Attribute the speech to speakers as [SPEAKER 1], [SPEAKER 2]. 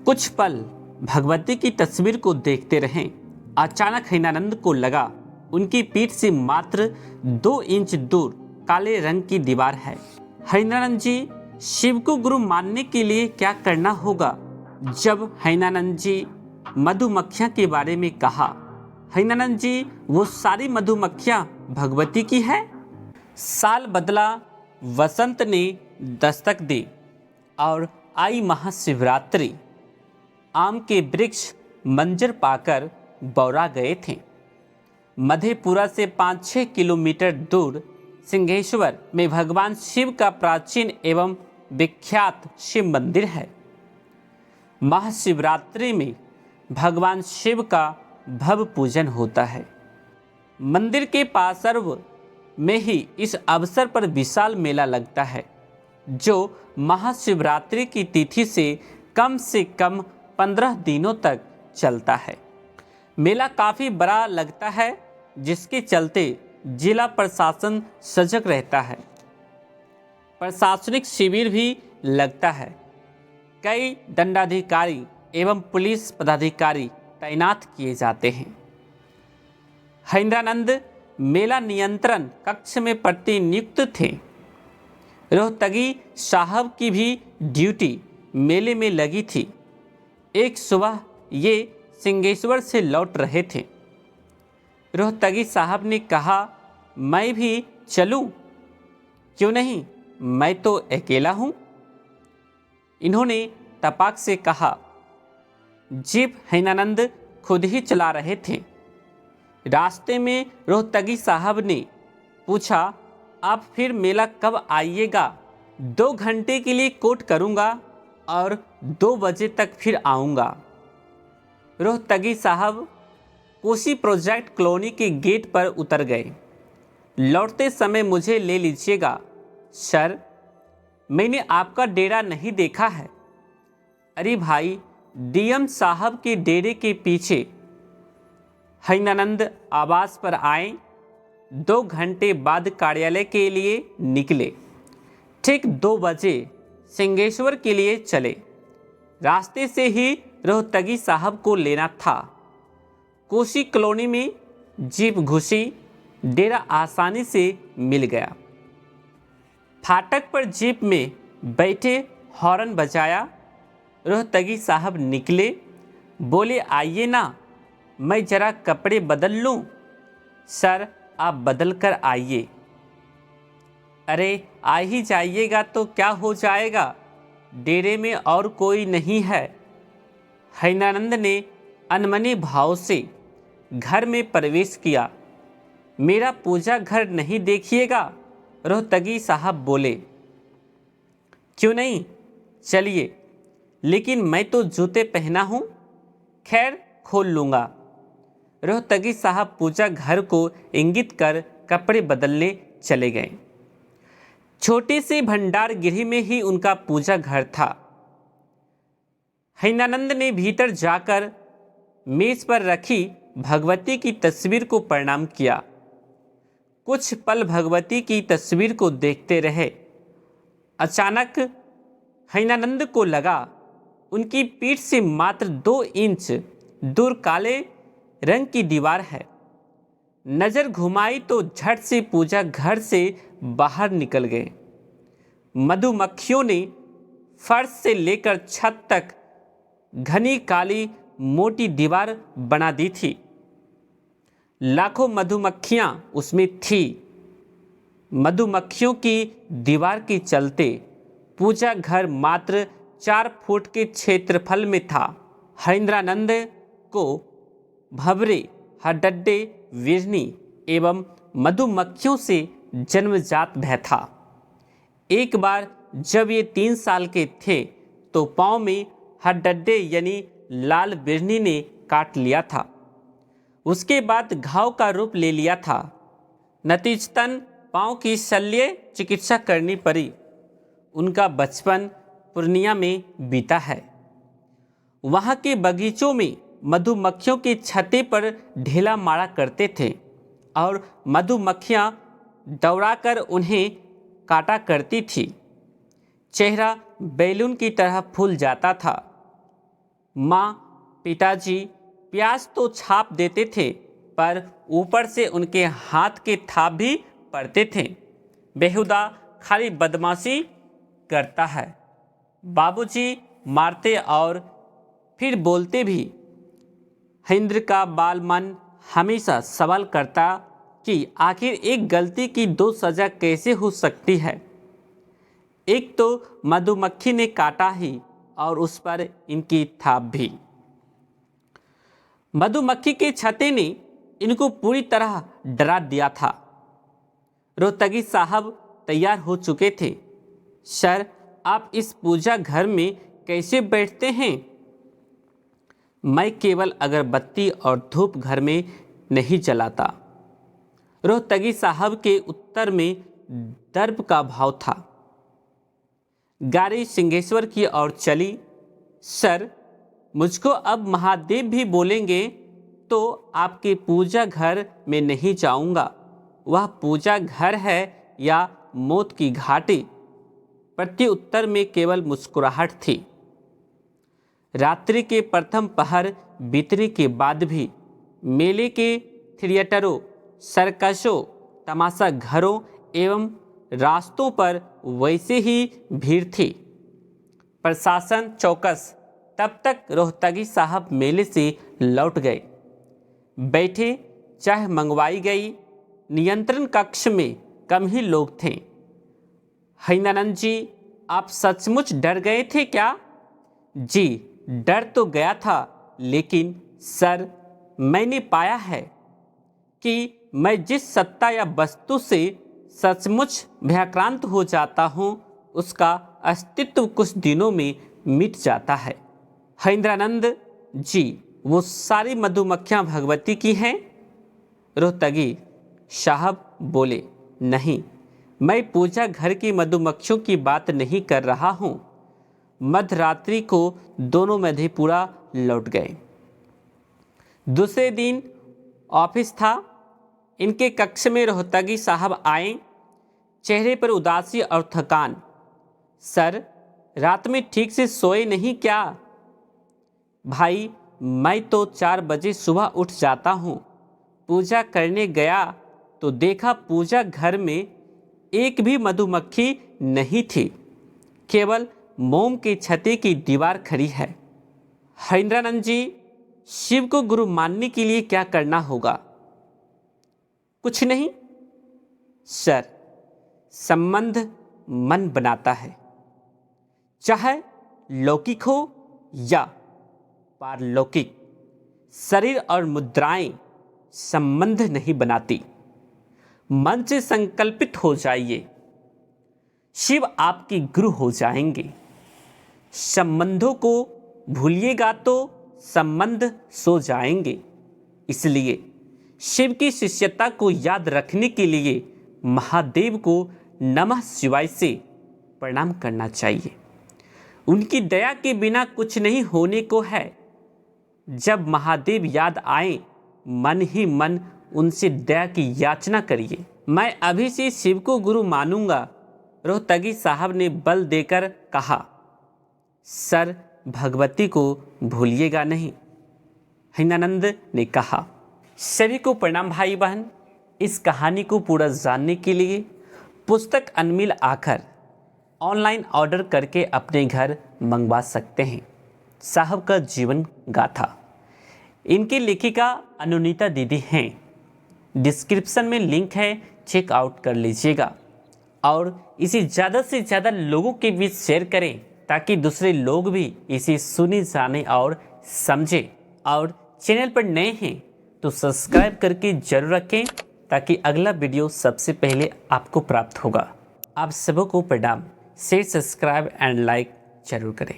[SPEAKER 1] कुछ पल भगवती की तस्वीर को देखते रहे। अचानक हैनानंद को लगा उनकी पीठ से मात्र 2 इंच दूर काले रंग की दीवार है। हैनानंद जी, शिव को गुरु मानने के लिए क्या करना होगा? जब हैनानंद जी मधुमक्खियां के बारे में कहा, हैनानंद जी, वो सारी मधुमक्खियां भगवती की है। साल बदला, वसंत ने दस्तक दी और आई महाशिवरात्रि। आम के वृक्ष मंजर पाकर बौरा गए थे। मधेपुरा से 5-6 किलोमीटर दूर सिंहेश्वर में भगवान शिव का प्राचीन एवं विख्यात शिव मंदिर है। महाशिवरात्रि में भगवान शिव का भव्य पूजन होता है। मंदिर के पार्श्व में ही इस अवसर पर विशाल मेला लगता है, जो महाशिवरात्रि की तिथि से कम 15 दिनों तक चलता है। मेला काफ़ी बड़ा लगता है, जिसके चलते जिला प्रशासन सजग रहता है। प्रशासनिक शिविर भी लगता है। कई दंडाधिकारी एवं पुलिस पदाधिकारी तैनात किए जाते हैं। हैनानंद मेला नियंत्रण कक्ष में प्रतिनियुक्त थे। रोहतगी साहब की भी ड्यूटी मेले में लगी थी। एक सुबह ये सिंहेश्वर से लौट रहे थे। रोहतगी साहब ने कहा, मैं भी चलूं? क्यों नहीं, मैं तो अकेला हूं। इन्होंने तपाक से कहा। जीप हैनानंद खुद ही चला रहे थे। रास्ते में रोहतगी साहब ने पूछा, आप फिर मेला कब आइएगा? 2 घंटे के लिए कोट करूंगा और 2 बजे तक फिर आऊंगा। रोहतगी साहब कोसी प्रोजेक्ट कॉलोनी के गेट पर उतर गए। लौटते समय मुझे ले लीजिएगा सर, मैंने आपका डेरा नहीं देखा है। अरे भाई, डीएम साहब के डेरे के पीछे। हैनानंद आवास पर आए। 2 घंटे बाद कार्यालय के लिए निकले। ठीक 2 बजे सिंहेश्वर के लिए चले। रास्ते से ही रोहतगी साहब को लेना था। कोसी कॉलोनी में जीप घुसी। डेरा आसानी से मिल गया। फाटक पर जीप में बैठे हॉर्न बजाया। रोहतगी साहब निकले। बोले, आइए ना, मैं जरा कपड़े बदल लूं। सर, आप बदल कर आइए। अरे, आ ही जाइएगा तो क्या हो जाएगा, डेरे में और कोई नहीं है। हैनानंद ने अनमने भाव से घर में प्रवेश किया। मेरा पूजा घर नहीं देखिएगा? रोहतगी साहब बोले। क्यों नहीं, चलिए, लेकिन मैं तो जूते पहना हूं। खैर, खोल लूँगा। रोहतगी साहब पूजा घर को इंगित कर कपड़े बदलने चले गए। छोटे से भंडार गृह में ही उनका पूजा घर था। हैनानंद ने भीतर जाकर मेज पर रखी भगवती की तस्वीर को प्रणाम किया। कुछ पल भगवती की तस्वीर को देखते रहे। अचानक हैनानंद को लगा उनकी पीठ से मात्र 2 इंच दूर काले रंग की दीवार है। नजर घुमाई तो झट से पूजा घर से बाहर निकल गए। मधुमक्खियों ने फर्श से लेकर छत तक घनी काली मोटी दीवार बना दी थी। लाखों मधुमक्खियां उसमें थी। मधुमक्खियों की दीवार के चलते पूजा घर मात्र 4 फुट के क्षेत्रफल में था। हैनानंद को भंवरे, हडड्डे, विरनी एवं मधुमक्खियों से जन्मजात भय था। एक बार जब ये 3 साल के थे तो पाँव में हडड्डे यानी लाल बिरनी ने काट लिया था। उसके बाद घाव का रूप ले लिया था। नतीजतन पाँव की शल्य चिकित्सा करनी पड़ी। उनका बचपन पूर्णिया में बीता है। वहाँ के बगीचों में मधुमक्खियों के छत्ते पर ढेला मारा करते थे और मधुमक्खियाँ दौड़ाकर उन्हें काटा करती थी। चेहरा बैलून की तरह फूल जाता था। माँ पिताजी प्याज तो छाप देते थे पर ऊपर से उनके हाथ के थाप भी पड़ते थे। बेहुदा खाली बदमाशी करता है। बाबूजी मारते और फिर बोलते भी। हिंद्र का बाल मन हमेशा सवाल करता कि आखिर एक गलती की दो सज़ा कैसे हो सकती है। एक तो मधुमक्खी ने काटा ही और उस पर इनकी थाप भी। मधुमक्खी के छत्ते ने इनको पूरी तरह डरा दिया था। रोहतगी साहब तैयार हो चुके थे। सर, आप इस पूजा घर में कैसे बैठते हैं? मैं केवल अगरबत्ती और धूप घर में नहीं जलाता। रोहतगी साहब के उत्तर में दर्प का भाव था। गाड़ी सिंहेश्वर की ओर चली। सर, मुझको अब महादेव भी बोलेंगे तो आपके पूजा घर में नहीं जाऊंगा। वह पूजा घर है या मौत की घाटी? प्रत्युत्तर में केवल मुस्कुराहट थी। रात्रि के प्रथम पहर बीतने के बाद भी मेले के थिएटरों, सर्कसों, तमाशा घरों एवं रास्तों पर वैसे ही भीड़ थी। प्रशासन चौकस। तब तक रोहतगी साहब मेले से लौट गए। बैठे, चाय मंगवाई गई। नियंत्रण कक्ष में कम ही लोग थे। हिंदानंद जी, आप सचमुच डर गए थे क्या? जी, डर तो गया था, लेकिन सर, मैंने पाया है कि मैं जिस सत्ता या वस्तु से सचमुच भयाक्रांत हो जाता हूँ उसका अस्तित्व कुछ दिनों में मिट जाता है। हिंद्रानंद जी, वो सारी मधुमक्खियाँ भगवती की हैं? रोहतगी साहब बोले, नहीं, मैं पूजा घर की मधुमक्खियों की बात नहीं कर रहा हूँ। मध्यरात्रि को दोनों मधेपुरा लौट गए। दूसरे दिन ऑफिस था। इनके कक्ष में रोहतगी साहब आए, चेहरे पर उदासी और थकान। सर, रात में ठीक से सोए नहीं क्या? भाई, मैं तो 4 बजे सुबह उठ जाता हूँ। पूजा करने गया तो देखा पूजा घर में एक भी मधुमक्खी नहीं थी, केवल मोम के छत्ते की दीवार खड़ी है। हिंद्रानंद जी, शिव को गुरु मानने के लिए क्या करना होगा? कुछ नहीं सर, संबंध मन बनाता है, चाहे लौकिक हो या पारलौकिक। शरीर और मुद्राएं संबंध नहीं बनाती। मन से संकल्पित हो जाइए, शिव आपके गुरु हो जाएंगे। संबंधों को भूलिएगा तो संबंध सो जाएंगे। इसलिए शिव की शिष्यता को याद रखने के लिए महादेव को नमः शिवाय से प्रणाम करना चाहिए। उनकी दया के बिना कुछ नहीं होने को है। जब महादेव याद आए, मन ही मन उनसे दया की याचना करिए। मैं अभी से शिव को गुरु मानूंगा, रोहतगी साहब ने बल देकर कहा। सर, भगवती को भूलिएगा नहीं, हिंदानंद ने कहा। सभी को प्रणाम भाई बहन। इस कहानी को पूरा जानने के लिए पुस्तक अनमिल आखर ऑनलाइन ऑर्डर करके अपने घर मंगवा सकते हैं। साहब का जीवन गाथा। इनकी लेखिका अनुनीता दीदी हैं। डिस्क्रिप्शन में लिंक है, चेक आउट कर लीजिएगा और इसे ज़्यादा से ज़्यादा लोगों के बीच शेयर करें ताकि दूसरे लोग भी इसे सुने, जाने और समझें। और चैनल पर नए हैं तो सब्सक्राइब करके जरूर रखें ताकि अगला वीडियो सबसे पहले आपको प्राप्त होगा। आप सबों को प्रणाम। शेयर, सब्सक्राइब एंड लाइक जरूर करें।